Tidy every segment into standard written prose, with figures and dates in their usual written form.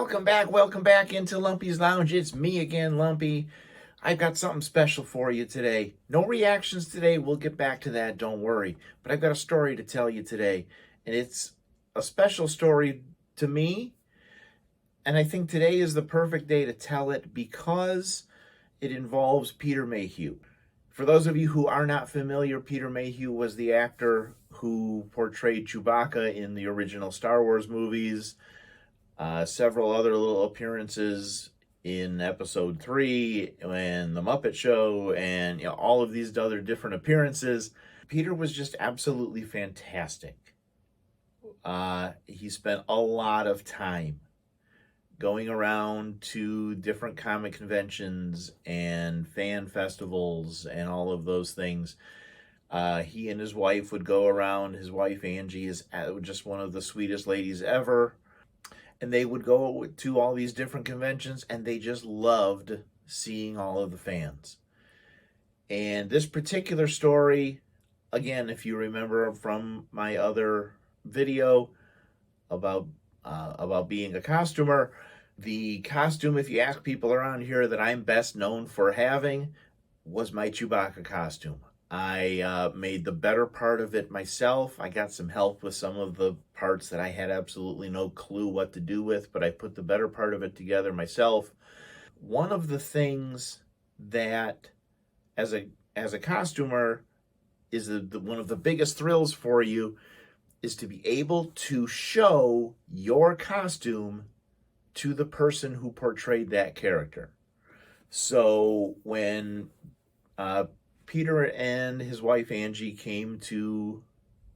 Welcome back into Lumpy's Lounge. It's me again, Lumpy. I've got something special for you today. No reactions today. We'll get back to that, don't worry. But I've got a story to tell you today, and it's a special story to me. And I think today is the perfect day to tell it because it involves Peter Mayhew. For those of you who are not familiar, Peter Mayhew was the actor who portrayed Chewbacca in the original Star Wars movies. Several other little appearances in episode 3 and the Muppet Show, and all of these other different appearances. Peter was just absolutely fantastic. He spent a lot of time going around to different comic conventions and fan festivals and all of those things. He and his wife would go around. His wife, Angie, is just one of the sweetest ladies ever. And they would go to all these different conventions, and they just loved seeing all of the fans. And this particular story, again, if you remember from my other video about being a costumer, the costume, if you ask people around here, that I'm best known for having was my Chewbacca costume. I made the better part of it myself. I got some help with some of the parts that I had absolutely no clue what to do with, but I put the better part of it together myself. One of the things that, as a costumer, is one of the biggest thrills for you is to be able to show your costume to the person who portrayed that character. So when Peter and his wife Angie came to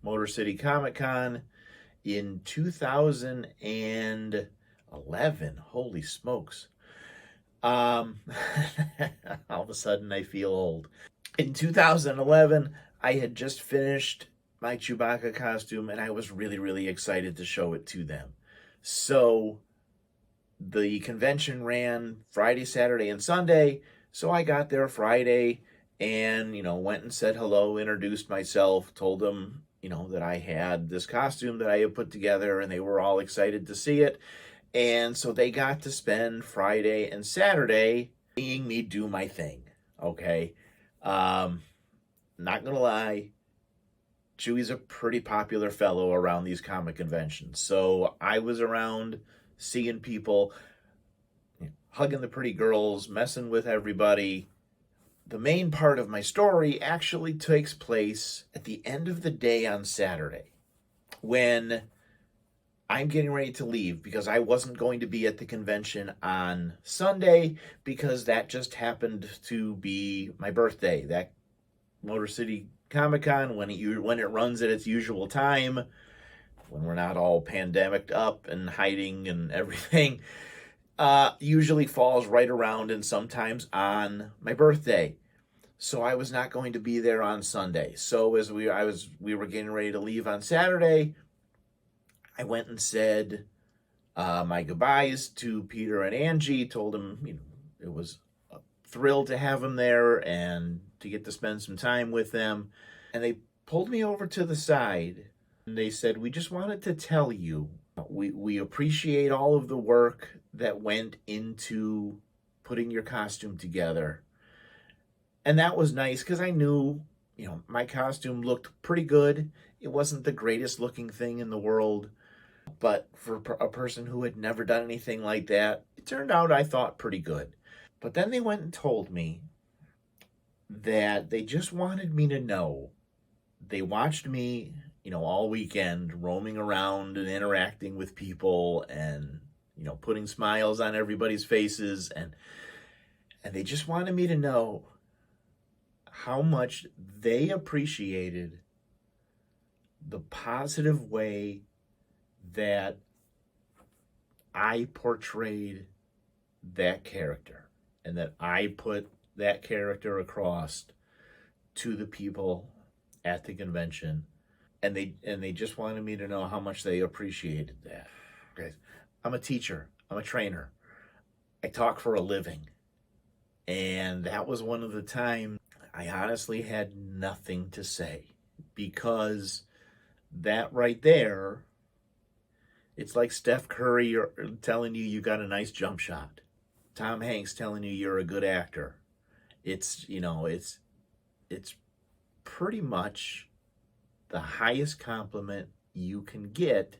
Motor City Comic Con in 2011. Holy smokes. All of a sudden I feel old. In 2011, I had just finished my Chewbacca costume, and I was really, really excited to show it to them. So the convention ran Friday, Saturday, and Sunday. So I got there Friday and, went and said hello, introduced myself, told them, that I had this costume that I had put together, and they were all excited to see it. And so they got to spend Friday and Saturday seeing me do my thing, okay? Not gonna lie, Chewie's a pretty popular fellow around these comic conventions. So I was around seeing people, hugging the pretty girls, messing with everybody. The main part of my story actually takes place at the end of the day on Saturday when I'm getting ready to leave because I wasn't going to be at the convention on Sunday because that just happened to be my birthday. That Motor City Comic Con, when it runs at its usual time, when we're not all pandemicked up and hiding and everything, usually falls right around and sometimes on my birthday. So I was not going to be there on Sunday. So as we were getting ready to leave on Saturday, I went and said my goodbyes to Peter and Angie, told them, it was a thrill to have them there and to get to spend some time with them. And they pulled me over to the side and they said, we just wanted to tell you, we appreciate all of the work that went into putting your costume together. And that was nice because I knew, my costume looked pretty good. It wasn't the greatest looking thing in the world, but for a person who had never done anything like that, it turned out, I thought, pretty good. But then they went and told me that they just wanted me to know. They watched me, all weekend roaming around and interacting with people and, putting smiles on everybody's faces. And they just wanted me to know how much they appreciated the positive way that I portrayed that character and that I put that character across to the people at the convention. And they just wanted me to know how much they appreciated that. Okay. I'm a teacher. I'm a trainer. I talk for a living. And that was one of the times I honestly had nothing to say because that right there It's like Steph Curry telling you you got a nice jump shot. Tom Hanks telling you you're a good actor. It's, it's pretty much the highest compliment you can get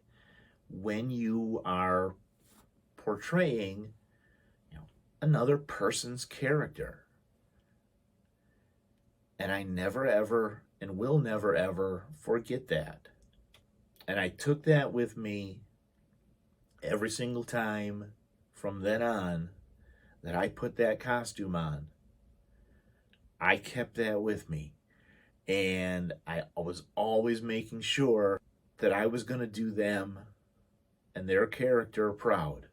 when you are portraying, another person's character. And I never ever and will never ever forget that. And I took that with me every single time from then on that I put that costume on. I kept that with me. And I was always making sure that I was going to do them and their character proud.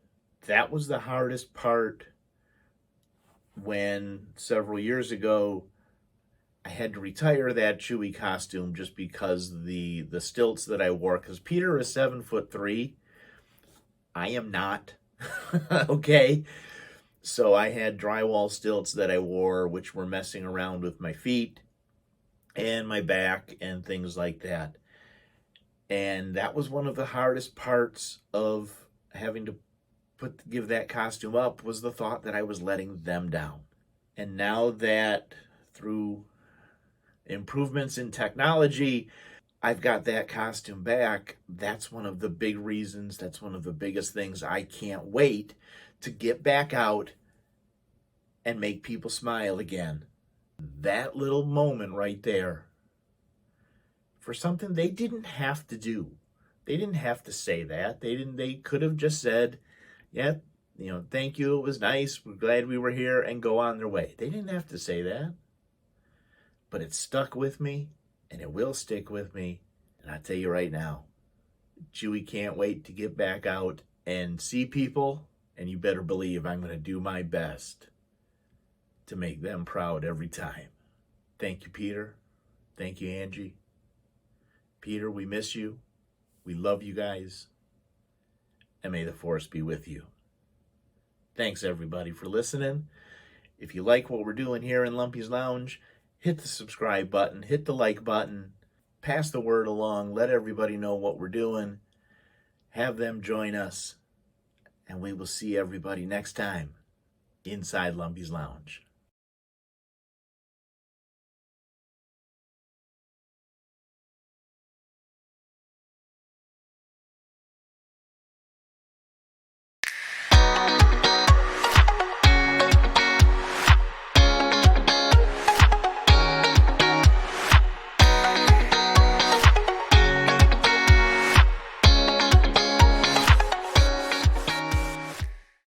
That was the hardest part when several years ago I had to retire that Chewie costume just because the stilts that I wore, because Peter is 7'3". I am not. Okay. So I had drywall stilts that I wore, which were messing around with my feet and my back and things like that. And that was one of the hardest parts of having to give that costume up, was the thought that I was letting them down. And now that through improvements in technology, I've got that costume back, that's one of the big reasons, that's one of the biggest things. I can't wait to get back out and make people smile again. That little moment right there, for something they didn't have to do. They didn't have to say that. They could have just said, yeah, thank you, it was nice, we're glad we were here, and go on their way. They didn't have to say that. But it stuck with me, and it will stick with me. And I tell you right now, Chewie can't wait to get back out and see people, and you better believe I'm going to do my best to make them proud every time. Thank you, Peter. Thank you, Angie. Peter, we miss you. We love you guys. And may the force be with you. Thanks, everybody, for listening. If you like what we're doing here in Lumpy's Lounge, hit the subscribe button, hit the like button, pass the word along, let everybody know what we're doing, have them join us, and we will see everybody next time inside Lumpy's Lounge.